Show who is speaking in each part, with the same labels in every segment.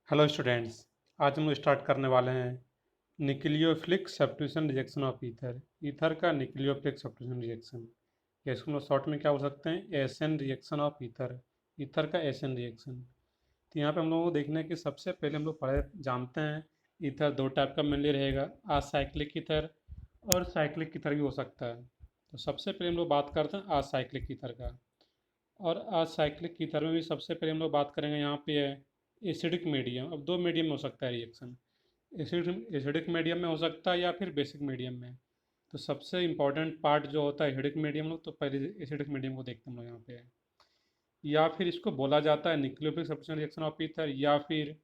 Speaker 1: Hello students. आज हम लोग स्टार्ट करने वाले हैं nucleophilic substitution reaction of ether. Ether का न्यूक्लियोफिलिक सब्स्टिट्यूशन रिएक्शन, या इसको हम लोग शॉर्ट में क्या बोल सकते हैं, SN reaction of ether. Ether का एसएन रिएक्शन। तो यहाँ पे हम लोगों को देखना है कि सबसे पहले हम लोग पढ़े जानते हैं ईथर दो टाइप का मेनली रहेगा, असाइक्लिक ईथर और साइक्लिक ईथर भी हो सकता है। तो सबसे पहले हम लोग बात करते हैं असाइक्लिक ईथर का। और असाइक्लिक ईथर में भी सबसे पहले हम लोग बात करेंगे, यहाँ पे है एसिडिक मीडियम। अब दो मीडियम में हो सकता है रिएक्शन, एसिडिक मीडियम में हो सकता है या फिर बेसिक मीडियम में। तो सबसे इंपॉर्टेंट पार्ट जो होता है एसिडिक मीडियम लोग, तो पहले एसिडिक मीडियम को देखते हैं हम लोग यहाँ पे। या फिर इसको बोला जाता है nucleophilic substitution reaction of ether, या फिर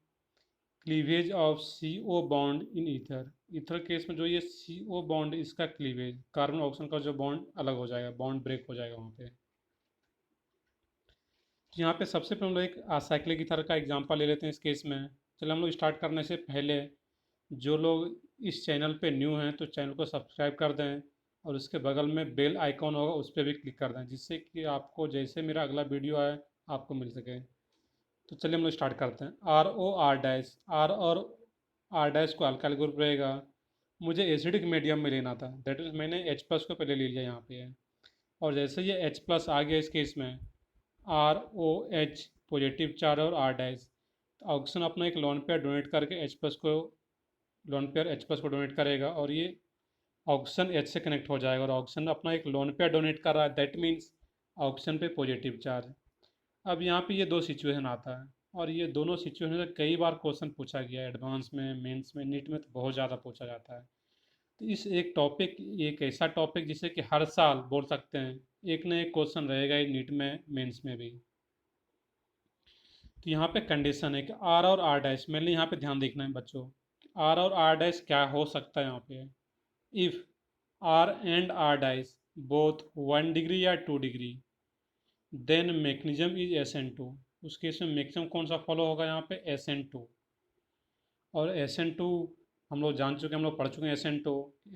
Speaker 1: cleavage of CO bond in ether. Ether case में जो ये CO बॉन्ड, इसका क्लीवेज, कार्बन ऑक्सीजन का जो बॉन्ड अलग हो जाएगा, बॉन्ड ब्रेक हो जाएगा वहाँ पे। तो यहाँ पे सबसे पहले हम लोग एक असाइक्लिक ईथर का एग्जांपल ले लेते हैं इस केस में। चलो हम लोग स्टार्ट करने से पहले, जो लोग इस चैनल पे न्यू हैं तो चैनल को सब्सक्राइब कर दें, और उसके बगल में बेल आइकॉन होगा उस पर भी क्लिक कर दें, जिससे कि आपको जैसे मेरा अगला वीडियो आए आपको मिल सके। तो चलिए हम लोग स्टार्ट करते हैं। RO R डैश, आर और आर डैश को अल्काइल ग्रुप रहेगा। मुझे एसिडिक मीडियम में लेना था, दैट इज मैंने H+ को पहले ले लिया यहाँ पे है। और जैसे ये H+ आ गया इस केस में, ROH पॉजिटिव चार्ज और R डैश, तो ऑक्सीजन अपना एक लोन पेयर डोनेट करके H+ को, लोन पेयर H+ को डोनेट करेगा, और ये ऑक्सीजन H से कनेक्ट हो जाएगा, और ऑक्सीजन अपना एक लोन पेयर डोनेट कर रहा है, दैट मीन्स ऑक्सीजन पे पॉजिटिव चार्ज। अब यहाँ पे ये दो सिचुएशन आता है, और ये दोनों सिचुएशन से कई बार क्वेश्चन पूछा गया है एडवांस में, मेंस में, नीट में तो बहुत ज़्यादा पूछा जाता है। तो इस एक टॉपिक, एक ऐसा टॉपिक जिसे कि हर साल बोल सकते हैं एक न एक क्वेश्चन रहेगा ही नीट में, मेंस में भी। तो यहाँ पे कंडीशन है कि आर और आर डैश, मेनली यहाँ पे ध्यान देखना है बच्चों, आर और आर डैश क्या हो सकता है यहाँ पे। If R and R dash both 1 degree या 2 degree, then magnesium is SN2। उस केस में मैक्सिमम कौन सा फॉलो होगा यहाँ पे, SN2। और SN2 हम लोग जान चुके हैं, हम लोग पढ़ चुके हैं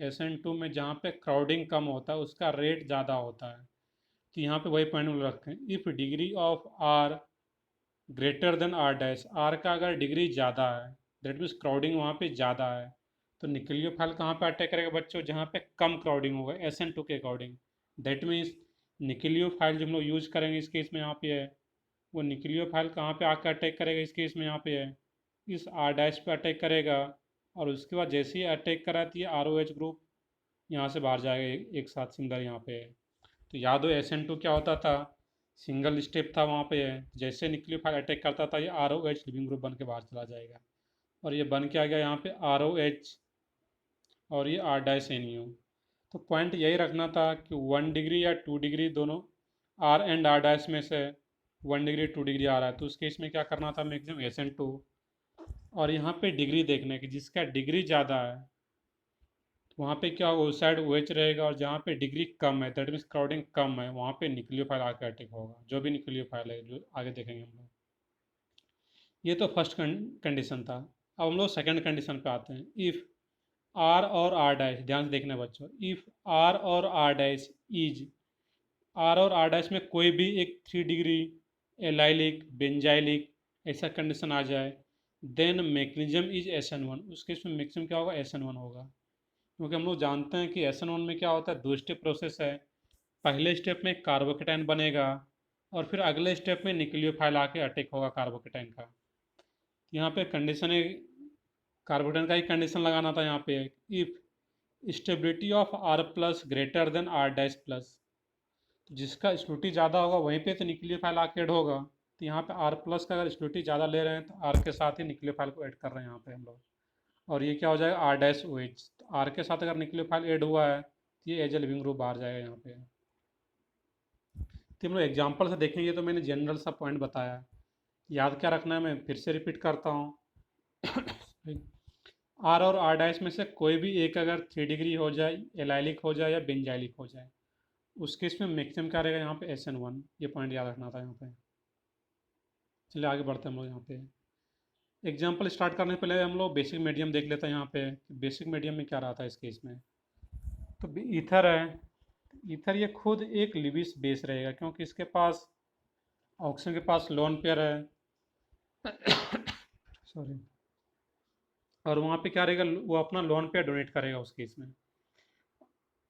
Speaker 1: SN2 में जहाँ पे क्राउडिंग कम होता है उसका रेट ज़्यादा होता है। तो यहाँ पे वही पॉइंट हम लोग रखें, if degree of R greater than R dash, R का अगर डिग्री ज़्यादा है, दैट मीन्स क्राउडिंग वहाँ पे ज़्यादा है, तो न्यूक्लियोफाइल कहाँ पे अटैक करेगा बच्चों, जहाँ पे कम क्राउडिंग होगा SN2 के अकॉर्डिंग। दैट मीन्स न्यूक्लियोफाइल जो हम लोग यूज करेंगे इस केस में यहाँ पे है, वो न्यूक्लियोफाइल कहाँ पे आकर अटैक करेगा इस केस में यहाँ पे है, इस आर डैश पे अटैक करेगा। और उसके बाद जैसे ही अटैक कराती है ROH ग्रुप यहाँ से बाहर जाएगा, एक साथ सिंगल यहाँ पे है। तो याद हो SN2 क्या होता था, सिंगल स्टेप था वहाँ पे है, जैसे न्यूक्लियोफाइल अटैक करता था ये ROH लिविंग ग्रुप बन के बाहर चला जाएगा। और ये बन के आ गया यहाँ पे ROH, और ये R डैश NU। तो पॉइंट यही रखना था कि 1 डिग्री या 2 डिग्री दोनों, R एंड R डैश में से 1 डिग्री 2 डिग्री आ रहा है, तो उस केस में क्या करना था, मैक्सिमम SN2। और यहाँ पे डिग्री देखना है कि जिसका डिग्री ज़्यादा है तो वहाँ पे क्या होगा, उस साइड OH रहेगा, और जहाँ पे डिग्री कम है, दैट मीन्स क्राउडिंग कम है, वहाँ पे न्यूक्लियोफाइल आकर अटैक होगा, जो भी न्यूक्लियोफाइल है जो आगे देखेंगे हम लोग। ये तो फर्स्ट कंडीशन था। अब हम लोग सेकंड कंडीशन पे आते हैं, इफ़ आर और आर डैश, ध्यान से देखना बच्चों, इफ़ आर और आर डैश इज, आर और आर डैश में कोई भी एक 3 डिग्री एलाइलिक बेंजाइलिक ऐसा कंडीशन आ जाए, देन मैग्नीशियम इज SN1। उस केस में मैक्सिमम क्या होगा, SN1 होगा। क्योंकि हम लोग जानते हैं कि SN1 में क्या होता है, दो स्टेप प्रोसेस है। पहले स्टेप में कार्बोकेटाइन बनेगा, और फिर अगले स्टेप में न्यूक्लियोफाइल आके अटैक होगा कार्बोकेटाइन का। यहाँ पे कंडीशन है, कार्बोकेटाइन का ही कंडीशन लगाना था यहाँ पे, if stability of R+ greater than R dash plus. तो जिसका स्टेबिलिटी ज़्यादा होगा वहीं पे तो न्यूक्लियोफाइल आके ऐड होगा। तो यहाँ पे R+ का अगर स्टेबिलिटी ज़्यादा ले रहे हैं तो R के साथ ही न्यूक्लियोफाइल को ऐड कर रहे हैं यहाँ पे हम लोग। और ये क्या हो जाएगा, R डैश OH। तो R के साथ अगर न्यूक्लियोफाइल ऐड हुआ है तो ये एज ए लिविंग ग्रुप बाहर जाएगा यहाँ पे। तो हम लोग एग्जाम्पल से देखेंगे, तो मैंने जनरल सा पॉइंट बताया, याद क्या रखना है मैं फिर से रिपीट करता हूँ। आर और आर डैश में से कोई भी एक अगर 3 डिग्री हो जाए, एलाइलिक हो जाए या बेंजाइलिक हो जाए, उस केस में मैक्सिमम क्या रहेगा यहाँ पे, SN1। ये पॉइंट याद रखना था यहाँ पे। चलिए आगे बढ़ते हैं हम लोग यहाँ पे। एग्जाम्पल स्टार्ट करने से पहले हम लोग बेसिक मीडियम देख लेते हैं यहाँ पे, बेसिक मीडियम में क्या रहा था इस केस में। तो ईथर है, ईथर ये खुद एक लिविस बेस रहेगा, क्योंकि इसके पास ऑक्सीजन के पास लोन पेयर है, सॉरी, और वहाँ पे क्या रहेगा, वो अपना लोन पे डोनेट करेगा उस केस में।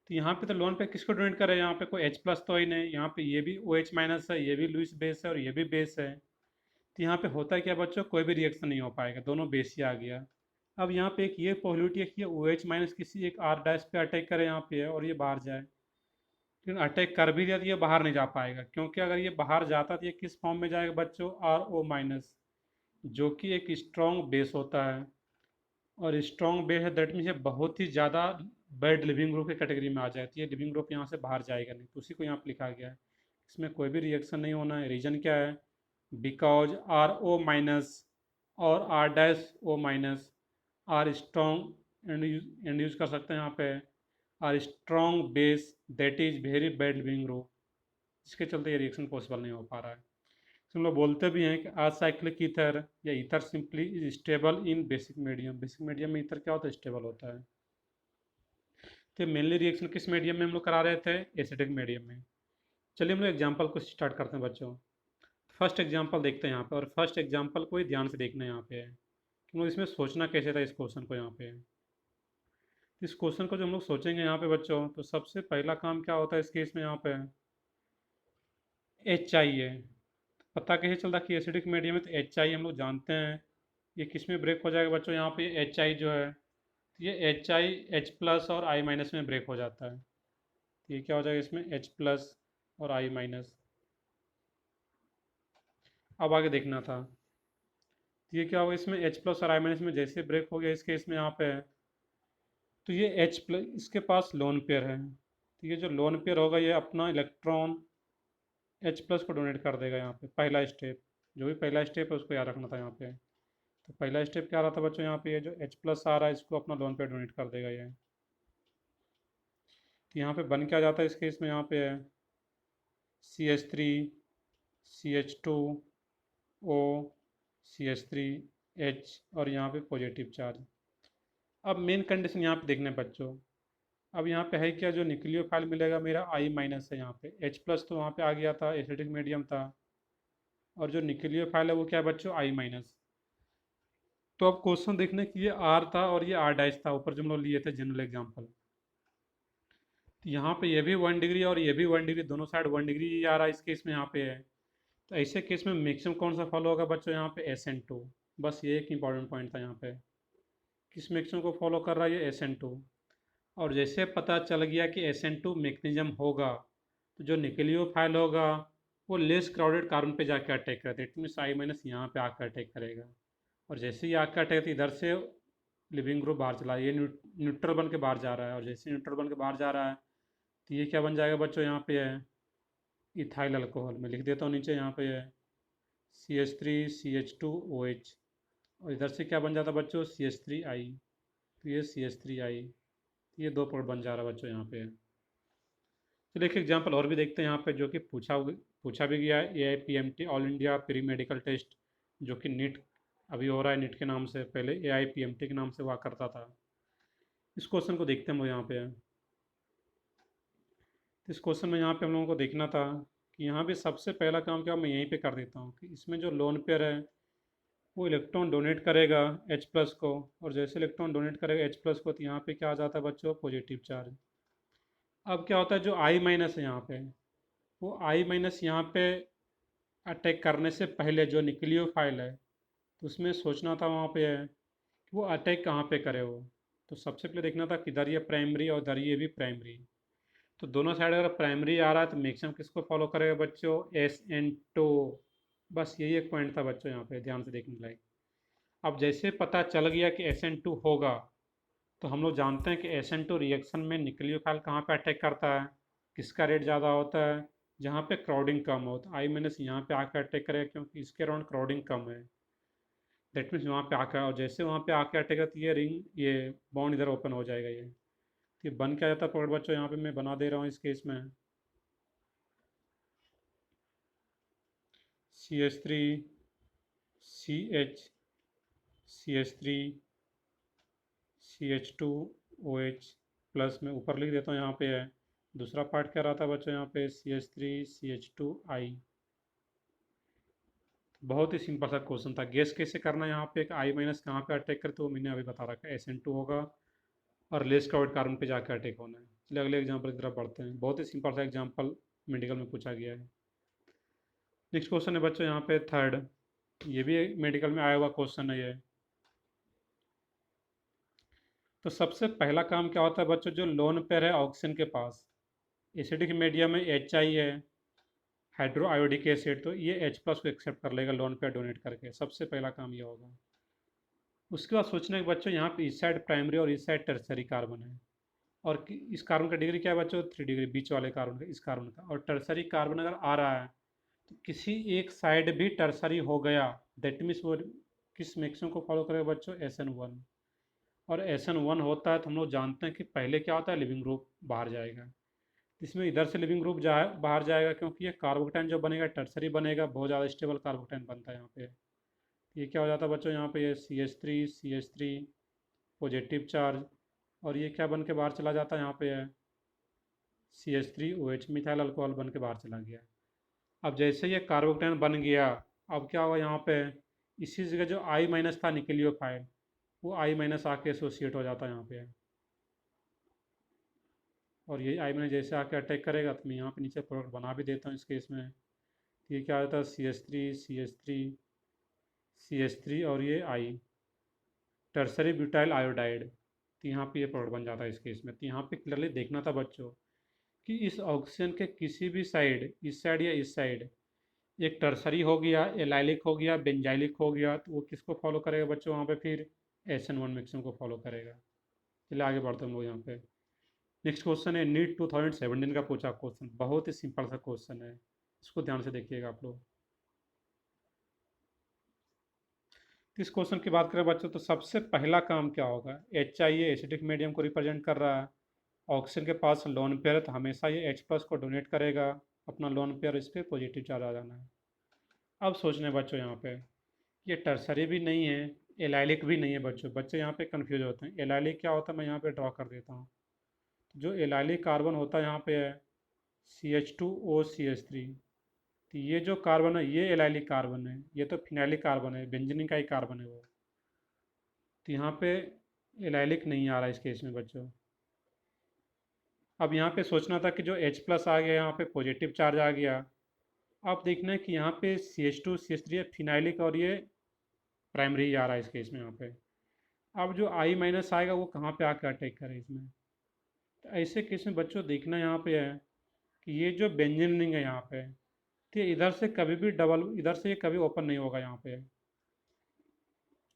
Speaker 1: तो यहाँ पे तो लोन पे किसको डोनेट करेगा, यहाँ पे कोई एच प्लस तो ही नहीं, यहाँ पे ये भी ओ एच माइनस है, ये भी लुइस बेस है और ये भी बेस है। तो यहाँ पे होता है क्या बच्चों, कोई भी रिएक्शन नहीं हो पाएगा, दोनों बेस ही आ गया। अब यहाँ पे एक ये पॉसिबिलिटी है कि ये ओ एच माइनस किसी एक आर डैश पे अटैक करे यहाँ पे है और ये बाहर जाए, लेकिन अटैक कर भी दिया तो ये बाहर नहीं जा पाएगा, क्योंकि अगर ये बाहर जाता तो ये किस फॉर्म में जाएगा बच्चों, आर ओ माइनस, जो कि एक स्ट्रॉन्ग बेस होता है। और स्ट्रॉन्ग बेस है, दैट मीन्स ये बहुत ही ज़्यादा बैड लिविंग ग्रुप की कैटेगरी में आ जाती है, लिविंग ग्रुप यहाँ से बाहर जाएगा नहीं, तो उसी को यहाँ पे लिखा गया है। इसमें कोई भी रिएक्शन नहीं होना है। रीजन क्या है, बिकॉज आर ओ माइनस और R dash O minus R strong and use कर सकते हैं यहाँ पे, R strong base that is very bad leaving group, इसके चलते ये रिएक्शन पॉसिबल नहीं हो पा रहा है। तो हम लोग बोलते भी हैं कि असाइक्लिक ईथर या ether simply is stable in basic medium, basic medium में ईथर क्या होता है, स्टेबल होता है। तो मेनली रिएक्शन किस मीडियम में हम लोग करा रहे थे, एसिडिक मीडियम में। चलिए हम लोग एग्जाम्पल को स्टार्ट करते हैं बच्चों। फर्स्ट एग्जाम्पल देखते हैं यहाँ पे, और फर्स्ट एग्जाम्पल को ही ध्यान से देखना है यहाँ पे है कि हम लोग इसमें सोचना कैसे था इस क्वेश्चन को यहाँ पे। इस क्वेश्चन को जो हम लोग सोचेंगे यहाँ पे बच्चों, तो सबसे पहला काम क्या होता है इस केस में, यहाँ पे एच चाहिए। पता कैसे चलता कि एसिडिक मीडियम में, तो एच आई हम लोग जानते हैं ये किस में ब्रेक हो जाएगा बच्चों, यहाँ पे एच आई जो है, तो ये एच आई एच प्लस और आई माइनस में ब्रेक हो जाता है। तो ये क्या हो जाएगा इसमें, एच प्लस और आई माइनस। अब आगे देखना था, तो ये क्या होगा इसमें, एच प्लस और आई माइनस में जैसे ब्रेक हो गया इस केस में यहाँ पे, तो ये एच प्लस इसके पास लोन पेयर है, तो ये जो लोन पेयर होगा ये अपना इलेक्ट्रॉन एच प्लस को डोनेट कर देगा यहाँ पे। पहला स्टेप, जो भी पहला स्टेप है उसको याद रखना था यहाँ पे। तो पहला स्टेप क्या रहा था बच्चों, यहाँ पे ये जो एच प्लस आ रहा है इसको अपना लोन पे डोनेट कर देगा ये। तो यहाँ पे बन क्या जाता है इस केस में, यहाँ पे है C H three C H two O C H three H, और यहाँ पे पॉजिटिव चार्ज। अब मेन कंडीशन यहाँ पे देखने बच्चों, अब यहाँ पे है क्या, जो न्यूक्लियोफाइल मिलेगा मेरा आई माइनस है, यहाँ पे एच प्लस तो वहाँ पे आ गया था, एसिडिक मीडियम था, और जो न्यूक्लियोफाइल है वो क्या है बच्चों, आई माइनस। तो अब क्वेश्चन देखने कि ये आर था और ये आर डैश था, ऊपर जो हम लोग लिए थे जनरल एग्जाम्पल। तो यहाँ पे ये भी 1 डिग्री और ये भी 1 डिग्री, दोनों साइड 1 डिग्री ही आ रहा है इस केस में यहाँ पे है। तो ऐसे केस में मैक्सिमम कौन सा फॉलो होगा बच्चों, यहाँ पे एस एन टू। बस ये एक इंपॉर्टेंट पॉइंट था यहाँ पे, किस मैक्सिमम को फॉलो कर रहा है, ये एस एन टू। और जैसे पता चल गया कि एस एन टू मैग्नीशियम होगा, तो जो न्यूक्लियोफाइल होगा वो लेस क्राउडेड कार्बन पे जाके अटैक करता है, इट मीन्स आई माइनस यहाँ पे आकर अटैक करेगा। और जैसे ही आकर अटैक तो इधर से लिविंग ग्रुप बाहर चला, ये न्यूट्रल बन के बाहर जा रहा है, और जैसे न्यूट्रल बन के बाहर जा रहा है तो ये क्या बन जाएगा बच्चों, यहाँ पे है इथाइल अल्कोहल। मैं लिख देता हूँ नीचे, यहाँ पे है C H three C H two O H, और इधर से क्या बन जाता है बच्चों, सी एच थ्री आई। तो ये सी एच थ्री आई, ये दो पॉइंट बन जा रहा है बच्चों यहाँ पे। चलिए एक एग्जाम्पल और भी देखते हैं यहाँ पे, जो कि पूछा भी गया है, A I P M T all India pre medical test, जो कि नीट अभी हो रहा है, नीट के नाम से, पहले ए आई पी एम टी के नाम से हुआ करता था। इस क्वेश्चन को देखते हैं हम लोग यहाँ पे। तो इस क्वेश्चन में यहाँ पे हम लोगों को देखना था कि यहाँ पे सबसे पहला काम क्या, मैं यहीं पे कर देता हूँ कि इसमें जो लोन पेयर है वो इलेक्ट्रॉन डोनेट करेगा एच प्लस को, और जैसे इलेक्ट्रॉन डोनेट करेगा एच प्लस को तो यहाँ पे क्या आ जाता है बच्चों, पॉजिटिव चार्ज। अब क्या होता है, जो आई माइनस है यहाँ पे, वो आई माइनस यहाँ पे अटैक करने से पहले जो न्यूक्लियोफाइल है, तो उसमें सोचना था वहाँ पे है कि वो अटैक कहाँ पे करे वो। तो सबसे पहले देखना था किधर ये प्राइमरी और इधर ये भी प्राइमरी। तो दोनों साइड अगर प्राइमरी आ रहा है तो मैक्सिमम किसको फॉलो करेगा बच्चों, एस एन टू। बस यही एक पॉइंट था बच्चों यहाँ पे ध्यान से देखने लायक। अब जैसे पता चल गया कि एस एन टू होगा, तो हम लोग जानते हैं कि एस एन टू रिएक्शन में न्यूक्लियोफाइल कहाँ पे अटैक करता है, किसका रेट ज़्यादा होता है, जहाँ पे क्राउडिंग कम हो। तो आई माइनस यहाँ पे आकर अटैक करेगा क्योंकि इसके अराउंड क्राउडिंग कम है, दैट मीन्स वहाँ पे आकर, और जैसे वहाँ पे आके अटैक करती है रिंग, ये बॉन्ड इधर ओपन हो जाएगा ये। तो ये बन क्या जाता है पकड़ बच्चों, यहाँ पे मैं बना दे रहा हूँ इस केस में C H three C H C H three C H two O H plus, में ऊपर लिख देता हूँ यहाँ पे है। दूसरा पार्ट क्या रहा था बच्चों, यहाँ पे C H three C H two I. बहुत ही सिंपल सा क्वेश्चन था। गेस कैसे करना है यहाँ पे, एक आई माइनस कहाँ पे अटैक करते हो, मैंने अभी बता रखा है SN2 होगा और लेस क्राउडेड कार्बन पे जाकर अटैक होना है। चलिए अगले एग्जाम्पल की तरफ बढ़ते हैं। बहुत ही सिंपल सा एग्जाम्पल मेडिकल में पूछा गया है। नेक्स्ट क्वेश्चन है बच्चों यहाँ पे थर्ड, ये भी मेडिकल में आया हुआ क्वेश्चन है ये। तो सबसे पहला काम क्या होता है बच्चों, जो लोन पेयर है ऑक्सीजन के पास, एसिडिक मीडियम में HI है, हाइड्रो आयोडिक एसिड, तो ये H+ को एक्सेप्ट कर लेगा लोन पेयर डोनेट करके। सबसे पहला काम ये होगा। उसके बाद सोचना है कि बच्चों यहाँ पे इस साइड प्राइमरी और इस साइड टर्सरी कार्बन है, और इस कार्बन का डिग्री क्या है बच्चों, 3 डिग्री, बीच वाले कार्बन का, इस कार्बन का। और टर्सरी कार्बन अगर आ रहा है तो किसी एक साइड भी टर्सरी हो गया, दैट मीन्स वो किस मैक्सिमम को फॉलो करेगा बच्चों, SN1। और SN1 होता है तो हम लोग जानते हैं कि पहले क्या होता है, लिविंग ग्रुप बाहर जाएगा। इसमें इधर से लिविंग ग्रुप बाहर जाएगा, क्योंकि ये कार्बोकेटाइन जो बनेगा टर्सरी बनेगा, बहुत ज़्यादा स्टेबल कार्बोकेटाइन बनता है यहाँ पे। ये क्या हो जाता है बच्चों, यहाँ पे ये CH3 पॉजिटिव चार्ज, और ये क्या बन के बाहर चला जाता है, यहाँ पे है CH3OH मिथाइल अल्कोहल बन के बाहर चला गया। अब जैसे ये कार्बोकेटाइन बन गया, अब क्या होगा यहाँ पे, इसी जगह जो I माइनस था निकलियोफाइल, वो I माइनस आके एसोसिएट हो जाता है यहाँ पे। और ये I माइनस जैसे आके अटैक करेगा, तो मैं यहाँ पे नीचे प्रोडक्ट बना भी देता हूँ इस केस में। ये क्या होता है, CH3 और ये I, टर्सरी ब्यूटाइल आयोडाइड। तो यहाँ पे ये प्रोडक्ट बन जाता है इस केस में। तो यहाँ पे क्लियरली देखना था बच्चों कि इस ऑक्सीजन के किसी भी साइड, इस साइड या इस साइड, एक टर्सरी हो गया, एलाइलिक हो गया, बेंजाइलिक हो गया, तो वो किसको फॉलो करेगा बच्चों, वहाँ पे फिर SN1 मैक्सिमम को फॉलो करेगा। चलिए आगे बढ़ते हैं हम लोग यहाँ पे। नेक्स्ट क्वेश्चन है नीट 2017 का पूछा क्वेश्चन, बहुत ही सिंपल सा क्वेश्चन है, इसको ध्यान से देखिएगा आप लोग। इस क्वेश्चन की बात करें बच्चों, तो सबसे पहला काम क्या होगा, HI ये एसिडिक मीडियम को रिप्रेजेंट कर रहा है, ऑक्सीजन के पास लोन पेयर है, तो हमेशा ये H+ को डोनेट करेगा अपना लोन पेयर, इस पर पॉजिटिव चार्ज आ जाना है। अब सोचने बच्चों यहाँ पे, ये टर्सरी भी नहीं है, एलाइलिक भी नहीं है बच्चों। बच्चे यहाँ पे कंफ्यूज होते हैं। एलाइलिक क्या होता है, मैं यहाँ पे ड्रॉ कर देता हूँ। जो एलाइलिक कार्बन होता है यहाँ पे है CH2OCH3। तो ये जो कार्बन है ये एलाइलिक कार्बन है, ये तो फिनाइलिक कार्बन है, बेंजीन का ही कार्बन है वो। तो यहाँ पे एलाइलिक नहीं आ रहा इस केस में बच्चों। अब यहाँ पे सोचना था कि जो H+ आ गया, यहाँ पे पॉजिटिव चार्ज आ गया। अब देखना है कि यहाँ पे CH2CH3 है फिनाइलिक, और ये प्राइमरी आ रहा है इस केस में यहाँ पे। अब जो I माइनस आएगा वो कहाँ पे आकर अटैक करे इसमें। तो ऐसे केस में बच्चों देखना यहाँ पे है कि ये जो बेंजीन रिंग है यहाँ पे, तो इधर से कभी भी डबल, इधर से ये कभी ओपन नहीं होगा यहाँ पे।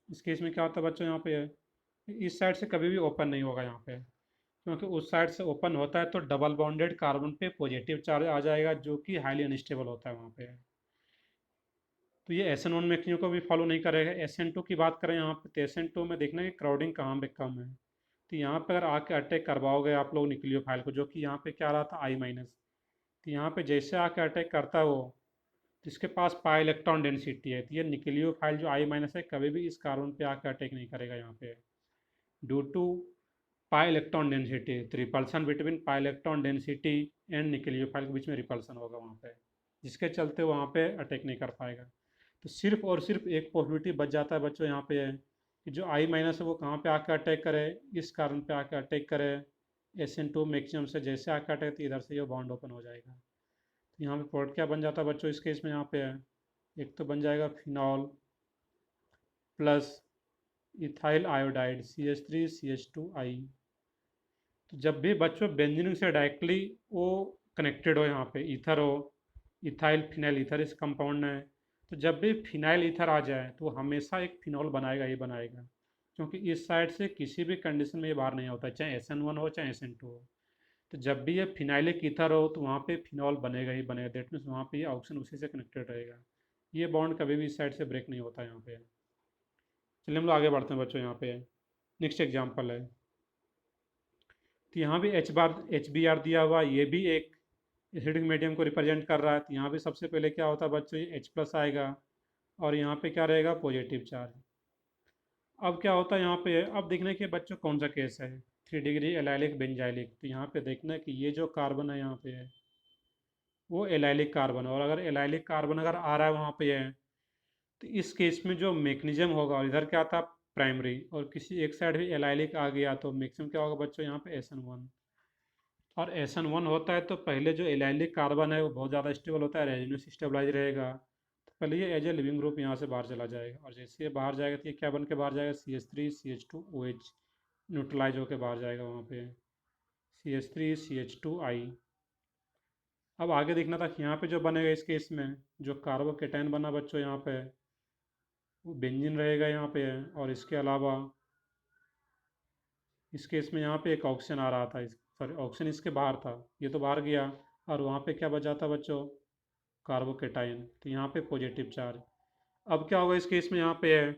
Speaker 1: इस केस में क्या होता है बच्चों, यहाँ पे इस साइड से कभी भी ओपन नहीं होगा यहाँ पे, क्योंकि उस साइड से ओपन होता है तो डबल बॉन्डेड कार्बन पे पॉजिटिव चार्ज आ जाएगा, जो कि हाईली अनस्टेबल होता है वहाँ पे। तो ये SN1 मैक्सिमम को भी फॉलो नहीं करेगा। SN2 की बात करें यहाँ पे, तो SN2 में देखना है कि क्राउडिंग कहाँ पे कम है। तो यहाँ पे अगर आके अटैक करवाओगे आप लोग न्यूक्लियोफाइल को, जो कि यहाँ पे क्या रहा था I माइनस, तो यहाँ पे जैसे आके अटैक करता है वो, तो इसके पास पाई इलेक्ट्रॉन डेंसिटी है, तो ये न्यूक्लियोफाइल जो I माइनस है कभी भी इस कार्बन पे आके अटैक नहीं करेगा यहाँ पे, due to pi electron density. तो repulsion between pi electron density and nucleophile के बीच में रिपल्सन होगा वहाँ पे, जिसके चलते वहाँ पे अटैक नहीं कर पाएगा। तो सिर्फ और सिर्फ एक पॉसिबिलिटी बच जाता है बच्चों यहाँ पे है कि जो I माइनस है वो कहाँ पे आकर अटैक करे, इस कार्बन पे आकर अटैक करे। SN2 मैक्सिमम से जैसे आकर अटैक, तो इधर से ये बॉन्ड ओपन हो जाएगा। तो यहाँ पे प्रोडक्ट क्या बन जाता है बच्चों इस केस में, यहाँ पे है एक तो बन जाएगा phenol plus ethyl iodide CH3CH2I। तो जब भी बच्चों बेंजीन से डायरेक्टली वो कनेक्टेड हो, यहाँ पे ईथर हो, इथाइल फिनाइल ईथर इस कंपाउंड है, तो जब भी फिनाइल ईथर आ जाए तो वो हमेशा एक फिनॉल बनाएगा ही बनाएगा, क्योंकि इस साइड से किसी भी कंडीशन में ये बाहर नहीं होता, चाहे SN1 हो चाहे SN2 हो। तो जब भी ये फिनाइलिक ईथर हो तो वहाँ पे फिनॉल बनेगा ही बनेगा, दैट मीन्स वहाँ पे ये ऑक्सीजन उसी से कनेक्टेड रहेगा। ये बॉन्ड कभी भी इस साइड से ब्रेक नहीं होता यहाँ पे। चलिए हम लोग आगे बढ़ते हैं बच्चों। यहाँ पे नेक्स्ट एग्जाम्पल है, तो यहाँ भी HBr दिया हुआ, ये भी एक एसिडिक मीडियम को रिप्रेजेंट कर रहा है। तो यहाँ भी सबसे पहले क्या होता है बच्चों, ये H+ आएगा, और यहाँ पे क्या रहेगा, पॉजिटिव चार्ज। अब क्या होता है यहाँ पे, अब देखना है कि बच्चों कौन सा केस है, 3 डिग्री एलाइलिक बेंजाइलिक। तो यहाँ पे देखना है कि ये जो कार्बन है यहाँ पे है वो एलाइलिक कार्बन है, और अगर एलाइलिक कार्बन अगर आ रहा है वहाँ पे है, तो इस केस में जो मैकेनिज्म होगा, और इधर क्या था प्राइमरी, और किसी एक साइड भी एलाइलिक आ गया तो मैक्सिमम क्या होगा बच्चों यहाँ पे SN1। और SN1 होता है तो पहले जो एलाइलिक कार्बन है वो बहुत ज़्यादा स्टेबल होता है, रेजोनेंस स्टेबलाइज रहेगा। तो पहले ये एज ए लिविंग ग्रुप यहाँ से बाहर चला जाएगा, और जैसे ये बाहर जाएगा तो ये क्या बन के बाहर जाएगा, CH3CH2OH न्यूट्रलाइज होकर बाहर जाएगा वहाँ पे CH3CH2I। अब आगे देखना था कि यहाँ पे जो बनेगा इस केस में जो कार्बोकेटाइन बना बच्चों यहाँ पे वो बेंजीन रहेगा यहाँ पे। और इसके अलावा इस केस में यहाँ पे एक ऑक्सीजन आ रहा था, सॉरी ऑक्सीजन इसके बाहर था, ये तो बाहर गया, और वहाँ पे क्या बचा था बच्चों, कार्बोकेटाइन, तो यहाँ पे पॉजिटिव चार्ज। अब क्या होगा इस केस में यहाँ पे है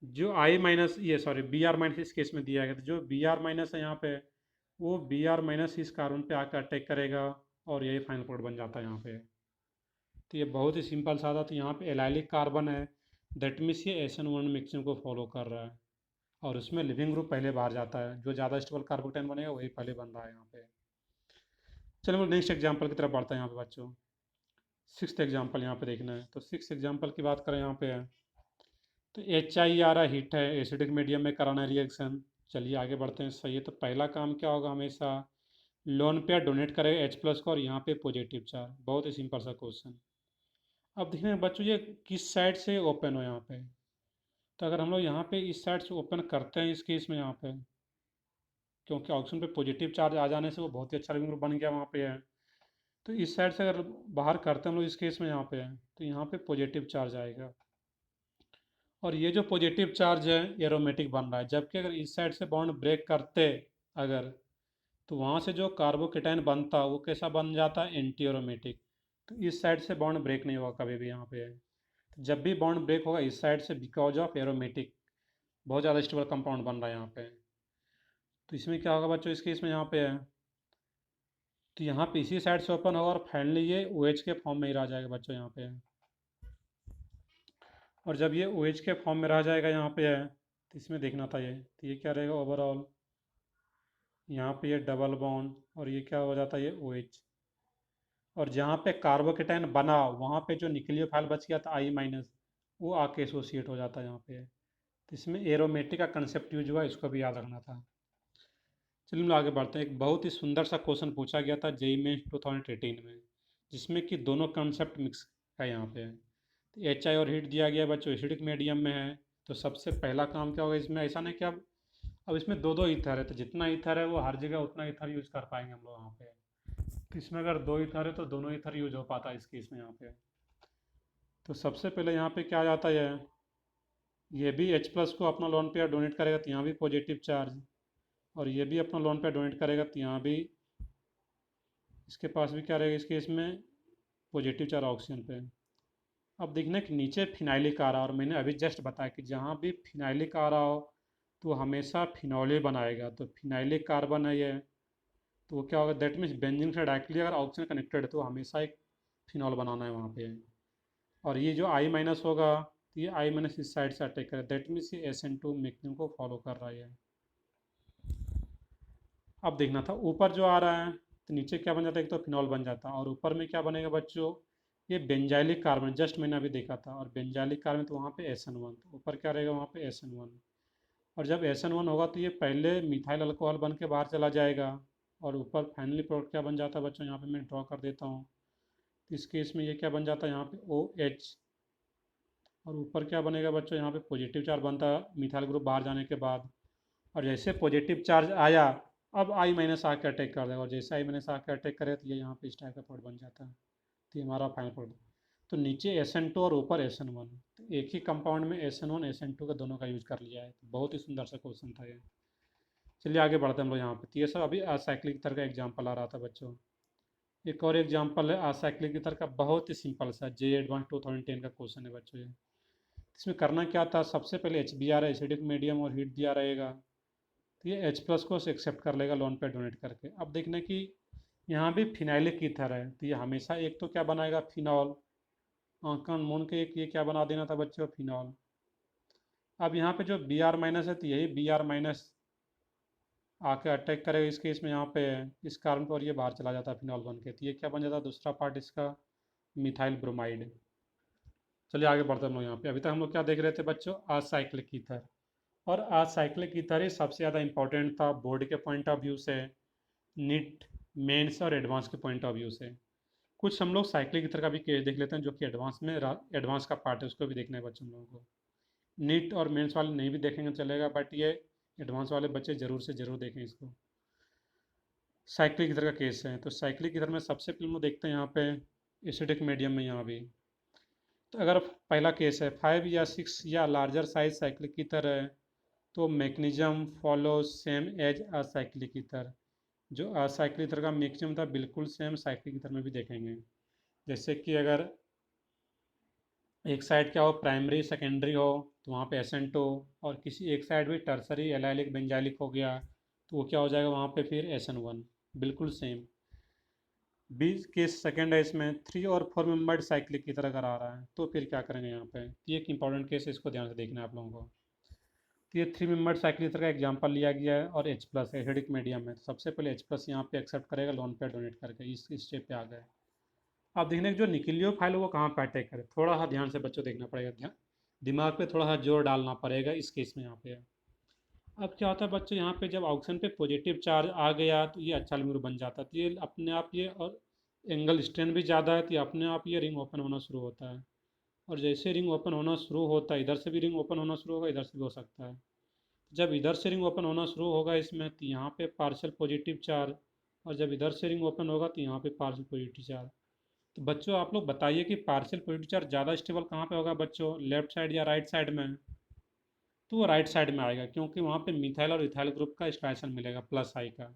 Speaker 1: जो आई माइनस, ये सॉरी Br- इस केस में दिया गया था, जो Br- है यहाँ पे वो Br- इस कार्बन पे आकर अटैक करेगा, और यही फाइनल प्रोडक्ट बन जाता है यहाँ पे। तो ये बहुत ही सिंपल सा था। तो यहाँ पे एलाइलिक कार्बन है, दैट मीन्स ये SN1 मिक्सिंग को फॉलो कर रहा है, और उसमें लिविंग ग्रुप पहले बाहर जाता है, जो ज़्यादा स्टेबल कार्बोकेटाइन बनेगा वही पहले बन रहा है यहाँ पे। चलो हम नेक्स्ट एग्जाम्पल की तरफ बढ़ते हैं यहाँ पे बच्चों। सिक्स्थ एग्जाम्पल यहाँ पे देखना है, तो सिक्स एग्जाम्पल की बात करें यहाँ पे है तो HI आ रहा हीट है, एसिडिक मीडियम में कराना है रिएक्शन। चलिए आगे बढ़ते हैं। सही है, तो पहला काम क्या होगा, हमेशा लोन पेयर डोनेट करेगा H+ को, और यहाँ पे पॉजिटिव चार्ज। बहुत ही सिंपल सा क्वेश्चन। अब देखिए बच्चों ये किस साइड से ओपन हो यहाँ पे, तो अगर हम लोग यहाँ पे इस साइड से ओपन करते हैं इस केस में यहाँ पे, क्योंकि ऑक्सीजन पे पॉजिटिव चार्ज आ जाने से वो बहुत ही अच्छा लिविंग ग्रुप बन गया वहाँ पे है। तो इस साइड से अगर बाहर करते हैं हम लोग इस केस में यहाँ पे है, तो यहाँ पे पॉजिटिव चार्ज आएगा, और ये जो पॉजिटिव चार्ज है एरोमेटिक बन रहा है। जबकि अगर इस साइड से बॉन्ड ब्रेक करते अगर, तो वहाँ से जो कार्बोकेटाइन बनता वो कैसा बन जाता, एंटी एरोमेटिक। तो इस साइड से बॉन्ड ब्रेक नहीं होगा कभी भी यहाँ पे। तो जब भी बॉन्ड ब्रेक होगा इस साइड से, बिकॉज ऑफ एरोमेटिक, बहुत ज़्यादा स्टेबल कंपाउंड बन रहा है यहाँ पे। तो इसमें क्या होगा बच्चों, इस केस में यहाँ पे है तो यहाँ पे इसी साइड से ओपन होगा, और फाइनली ये OH के फॉर्म में ही रह जाएगा बच्चों यहाँ पे। और जब ये OH के फॉर्म में रह जाएगा यहाँ पे है, तो इसमें देखना था ये, तो ये क्या रहेगा ओवरऑल, यहाँ पे ये डबल बॉन्ड, और ये क्या हो जाता है ये OH। और जहाँ पे कार्बोकेटाइन बना वहाँ पे जो न्यूक्लियोफाइल बच गया था I-, वो आके एसोसिएट हो जाता है यहाँ पे। तो इसमें एरोमेटिक का कंसेप्ट यूज हुआ, इसको भी याद रखना था। चलिए हम लोग आगे बढ़ते हैं। एक बहुत ही सुंदर सा क्वेश्चन पूछा गया था JEE में 2018 में, जिसमें कि दोनों कंसेप्ट मिक्स है यहाँ पे। तो HI और हीट दिया गया बच्चों, एसिडिक मीडियम में है। तो सबसे पहला काम क्या होगा इसमें, ऐसा नहीं कि अब इसमें दो दो ईथर है, तो जितना ईथर है वो हर जगह उतना ईथर यूज कर पाएंगे हम लोग यहाँ पे। तो इसमें अगर दो ईथर है तो दोनों ईथर यूज हो पाता है इस केस में यहाँ पे। तो सबसे पहले यहाँ पे क्या आ जाता है, ये भी H+ को अपना लोन पेयर डोनेट करेगा तो यहाँ भी पॉजिटिव चार्ज, और ये भी अपना लोन पेयर डोनेट करेगा तो यहाँ भी इसके पास भी क्या रहेगा इस केस में, पॉजिटिव चार्ज ऑक्सीजन पे। अब देखना कि नीचे फिनाइलिक आ रहा है, और मैंने अभी जस्ट बताया कि जहाँ भी फिनाइलिक आ रहा हो तो वो हमेशा फिनॉल ही बनाएगा। तो फिनाइलिक कार्बन है ये, तो वो क्या होगा, दैट मीन्स बेंजीन से डायरेक्टली अगर ऑक्सीजन कनेक्टेड है तो हमेशा एक फिनॉल बनाना है वहाँ पे। और ये जो I- होगा तो ये I- इस साइड से अटैक करेगा, दैट मीन्स ये SN2 मैकेनिज्म को फॉलो कर रहा है। अब देखना था ऊपर जो आ रहा है तो नीचे क्या बन जाता है, एक तो फिनॉल बन जाता है, और ऊपर में क्या बनेगा बच्चों, ये बेंजाइलिक कार्बन, जस्ट मैंने अभी देखा था, और बेंजाइलिक कार्बन तो वहाँ पे SN1, तो ऊपर क्या रहेगा वहाँ पे SN1। और जब SN1 होगा तो ये पहले मिथाइल अल्कोहल बन के बाहर चला जाएगा, और ऊपर फाइनली प्रोडक्ट क्या बन जाता है बच्चों, यहाँ पे मैं ड्रॉ कर देता हूँ। तो इस केस में ये क्या बन जाता है यहाँ पे OH, और ऊपर क्या बनेगा बच्चों, यहाँ पे पॉजिटिव चार्ज बनता है मिथाइल ग्रुप बाहर जाने के बाद। और जैसे पॉजिटिव चार्ज आया अब I- आके अटैक कर देगा, और जैसे I- आके अटैक करे तो ये यहाँ पे इस टाइप का प्रोडक्ट बन जाता है। तो ये हमारा फाइनल प्रोडक्ट। तो नीचे SN2 और ऊपर SN1, तो एक ही कंपाउंड में SN1 SN2 का दोनों का यूज कर लिया है। तो बहुत ही सुंदर सा क्वेश्चन था ये। चलिए आगे बढ़ते हैं हम लोग यहाँ पे। तो ये सब अभी असाइक्लिक ईथर का एग्जाम्पल आ रहा था बच्चों। एक और एग्जाम्पल है असाइक्लिक ईथर का, बहुत ही सिंपल सा, JEE Advanced 2010 का क्वेश्चन है बच्चों ये। इसमें करना क्या था, सबसे पहले HBr है, एसिडिक मीडियम और हीट दिया रहेगा, तो ये H+ को एक्सेप्ट कर लेगा लोन पे डोनेट करके। अब देखना कि यहाँ भी फिनाइलिक ईथर है, तो ये हमेशा एक तो क्या बनाएगा, फिनॉल। आंकन मून के एक ये क्या बना देना था बच्चों, फिनॉल। अब यहाँ पे जो Br- है तो यही Br- आके अटैक करेगा इस केस में यहाँ पे, इस कारण पर ये बाहर चला जाता है फिनॉल बन के। तो ये क्या बन जाता है दूसरा पार्ट इसका, मिथाइल ब्रोमाइड। चलिए आगे बढ़ते हैं हम लोग यहाँ पे। अभी तक हम लोग क्या देख रहे थे बच्चों, असाइक्लिक ईथर। और असाइक्लिक ईथर ही सबसे ज़्यादा इंपॉर्टेंट था बोर्ड के पॉइंट ऑफ व्यू से, नीट, मेंस और एडवांस के पॉइंट ऑफ व्यू से। कुछ हम लोग साइक्लिक ईथर का भी केस देख लेते हैं जो कि एडवांस में एडवांस का पार्ट है, उसको भी देखना है बच्चों हम लोगों को। नीट और मेंस वाले नहीं भी देखेंगे चलेगा, बट ये एडवांस वाले बच्चे ज़रूर से ज़रूर देखें इसको। साइक्लिक ईथर का केस है, तो साइक्लिक ईथर में सबसे पहले हम लोग देखते हैं यहाँ पे एसिडिक मीडियम में। यहाँ भी तो अगर पहला केस है 5 या 6 या लार्जर साइज साइक्लिक ईथर है, तो mechanism follow same as acyclic ether. जो असाइक्लिक ईथर का मैकेनिज्म था बिल्कुल सेम साइक्लिक ईथर में भी देखेंगे। जैसे कि अगर एक साइड क्या हो, प्राइमरी सेकेंडरी हो, तो वहाँ पे एसेंट हो, और किसी एक साइड भी टर्सरी एलाइलिक बेंजाइलिक हो गया, तो वो क्या हो जाएगा वहाँ पे फिर SN1। बिल्कुल सेम। बी केस सेकेंड है, इसमें 3 और 4 मेंबर्ड साइक्लिक की तरह करा रहा है, तो फिर क्या करेंगे यहाँ पे। ये एक इंपॉर्टेंट केस है, इसको ध्यान से देखना है आप लोगों को। तो ये 3 मेंबर्ड साइक्लिक का एग्जांपल लिया गया है, और H+ एसिडिक मीडियम है, तो सबसे पहले H+ यहाँ पे एक्सेप्ट करेगा लोन पे डोनेट करके, इस स्टेप पे आ गए। अब देखने जो निकलियोफाइल है वो कहाँ पे अटैक करे, थोड़ा सा ध्यान से बच्चों देखना पड़ेगा, ध्यान दिमाग पे थोड़ा सा जोर डालना पड़ेगा इस केस में यहाँ पे। अब क्या होता है बच्चों, यहाँ पे जब ऑक्सीजन पे पॉजिटिव चार्ज आ गया तो ये अच्छा लिमिट बन जाता है, तो ये अपने आप ये, और एंगल स्ट्रेन भी ज़्यादा है तो ये अपने आप ये रिंग ओपन होना शुरू होता है। और जैसे रिंग ओपन होना शुरू होता है, इधर से भी रिंग ओपन होना शुरू होगा, इधर से भी हो सकता है। जब इधर से रिंग ओपन होना शुरू होगा इसमें, तो यहाँ पे पार्शियल पॉजिटिव चार्ज, और जब इधर से रिंग ओपन होगा तो यहाँ पे पार्शियल पॉजिटिव चार्ज। तो बच्चों आप लोग बताइए कि पार्शियल पॉजिटिव चार्ज ज़्यादा स्टेबल कहाँ पे होगा बच्चों, लेफ्ट साइड या राइट साइड में। तो वो राइट साइड में आएगा, क्योंकि वहाँ पे मिथाइल और इथाइल ग्रुप का स्ट्राइशन मिलेगा प्लस आई का।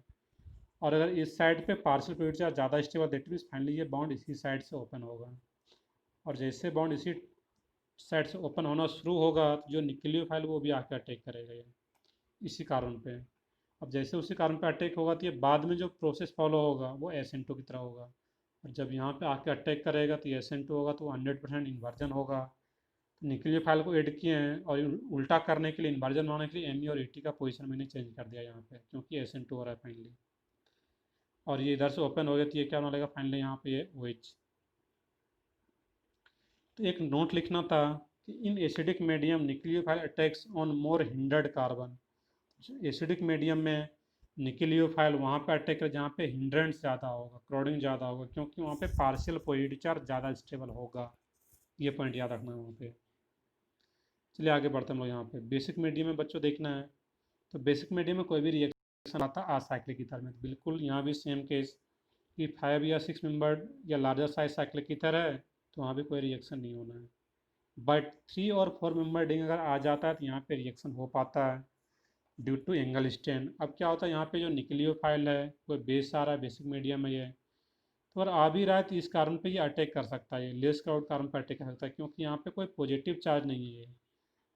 Speaker 1: और अगर इस साइड पे पार्शियल पॉजिटिव चार्ज ज़्यादा स्टेबल, दैट मीन्स फाइनली ये बॉन्ड इसी साइड से ओपन होगा। और जैसे बॉन्ड इसी साइड से ओपन होना शुरू होगा तो जो न्यूक्लियोफाइल वो भी आकर अटैक करेगा ये, इसी कारण पे। अब जैसे उसी कारण पे अटैक होगा तो ये बाद में जो प्रोसेस फॉलो होगा वो SN2 की तरह होगा। और जब यहाँ पे आके अटैक करेगा तो SN2 होगा, तो 100% इन्वर्जन होगा। तो न्यूक्लियोफाइल को ऐड किए हैं, और उल्टा करने के लिए, इन्वर्जन बनाने के लिए Me और Et का पोजीशन मैंने चेंज कर दिया यहाँ पे, क्योंकि SN2 हो रहा है फाइनली। और ये इधर से ओपन हो गया तो ये क्या बना लेगा फाइनली यहाँ पे ये OH। तो एक नोट लिखना था कि in acidic medium nucleophile attacks on more hindered carbon. Acidic medium में निकलियोफाइल वहाँ पे अटैक करे जहाँ पे हिंड्रेंस ज़्यादा होगा, क्राउडिंग ज़्यादा होगा, क्योंकि वहाँ पे पार्शियल पॉजिटिव चार्ज ज़्यादा स्टेबल होगा। ये पॉइंट याद रखना है वहाँ पे। चलिए आगे बढ़ते हैं हम लोग यहाँ पे। बेसिक मीडियम में बच्चों देखना है, तो बेसिक मीडियम में कोई भी रिएक्शन आता है असाइक्लिक ईथर में, तो बिल्कुल यहाँ भी सेम केस कि 5 या 6 मेंबर्ड या लार्जर साइज साइक्लिक ईथर है, तो वहाँ भी कोई रिएक्शन नहीं होना है। बट 3 और 4 मेंबर रिंग अगर आ जाता है तो यहाँ पे रिएक्शन हो पाता है ड्यू टू एंगल स्ट्रेन। अब क्या होता है यहाँ पे जो निकलियोफाइल है कोई बेस आ रहा है, बेसिक मीडियम है ये, तो अगर आ भी रहा है तो इस कारण पे ये अटैक कर सकता है, ये लेस क्राउड कारण पे अटैक कर सकता है, क्योंकि यहाँ पे कोई पॉजिटिव चार्ज नहीं है।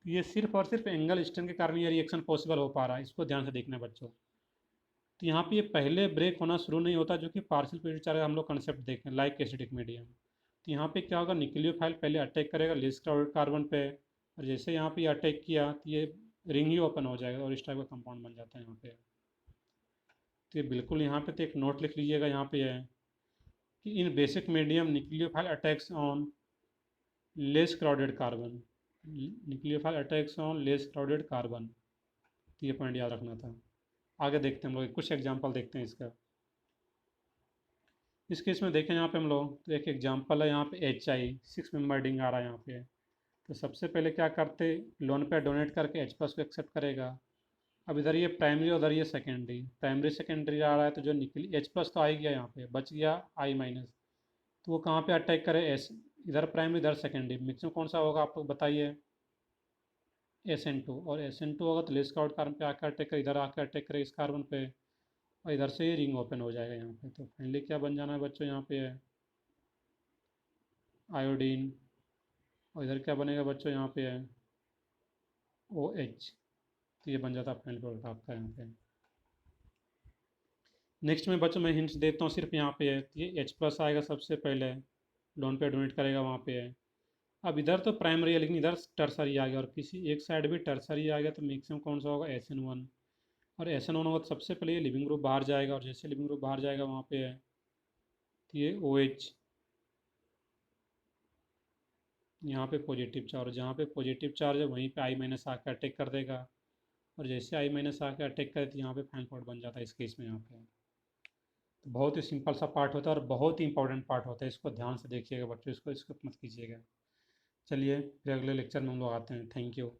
Speaker 1: तो ये सिर्फ और सिर्फ एंगल स्ट्रेन के कारण ये रिएक्शन पॉसिबल हो पा रहा है, इसको ध्यान से देखना है बच्चों। तो यहाँ पे ये पहले ब्रेक होना शुरू नहीं होता, जो कि पार्शियल पॉजिटिव चार्ज हम लोग कंसेप्ट देखें लाइक एसिडिक मीडियम। तो यहाँ पे क्या होगा, न्यूक्लियोफाइल पहले अटैक करेगा लेस क्राउडेड कार्बन पे, और जैसे यहाँ पे ये अटैक किया तो ये रिंग ही ओपन हो जाएगा और इस टाइप का कंपाउंड बन जाता है यहाँ पे। तो ये बिल्कुल यहाँ पे तो एक नोट लिख लीजिएगा, यहाँ पे है कि in basic medium nucleophile attacks on less crowded carbon, nucleophile attacks on less crowded carbon. तो ये पॉइंट याद रखना था। आगे देखते हैं हम लोग, कुछ एग्जाम्पल देखते हैं इसका। इस केस में देखें यहाँ पे हम लोग, तो एक एग्जांपल है यहाँ पे HI 6 मेंबर रिंग आ रहा है यहाँ पे। तो सबसे पहले क्या करते, लोन पे डोनेट करके H+ को एक्सेप्ट करेगा। अब इधर ये प्राइमरी, उधर ये सेकेंडरी, प्राइमरी सेकेंडरी आ रहा है, तो जो निकली H+ तो आ ही गया, यहाँ पे बच गया I-। तो वो कहाँ पे अटैक करे, इधर प्राइमरी इधर सेकेंडरी, मिक्सिमम कौन सा होगा आप लोग बताइए, SN2। और SN2 होगा तो लेस कार्बन कार्बन पे आकर अटैक करे, इधर आकर अटैक करे इस कार्बन पे, और इधर से ही रिंग ओपन हो जाएगा यहाँ पे। तो फाइनली क्या बन जाना है बच्चों, यहाँ पे है आयोडीन, और इधर क्या बनेगा बच्चों, यहाँ पे है OH। तो ये बन जाता है फाइनल प्रोडक्ट आपका यहाँ पे। नेक्स्ट में बच्चों मैं हिंट्स देता हूँ, सिर्फ यहाँ पे है, तो ये H+ आएगा सबसे पहले, लोन पे डोनेट करेगा वहाँ पे है। अब इधर तो प्राइमरी है, लेकिन इधर टर्सरी आ गया, और किसी एक साइड भी टर्सरी आ गया, तो मैक्सिमम कौन सा होगा, SN1। और SN1 होगा तो सबसे पहले ये लिविंग ग्रुप बाहर जाएगा, और जैसे लिविंग ग्रुप बाहर जाएगा वहाँ पे है, तो ये OH, यहाँ पे पॉजिटिव चार्ज, जहाँ पे पॉजिटिव चार्ज है वहीं पे आई माइनस आके अटैक कर देगा, और जैसे आई माइनस आके अटैक करे तो यहाँ पे फाइन पॉइंट बन जाता है इस केस में। यहाँ पे तो बहुत ही सिंपल सा पार्ट होता है और बहुत ही इंपॉर्टेंट पार्ट होता है, इसको ध्यान से देखिएगा बच्चों, इसको स्किप मत कीजिएगा। चलिए फिर अगले लेक्चर में हम लोग आते हैं। Thank you.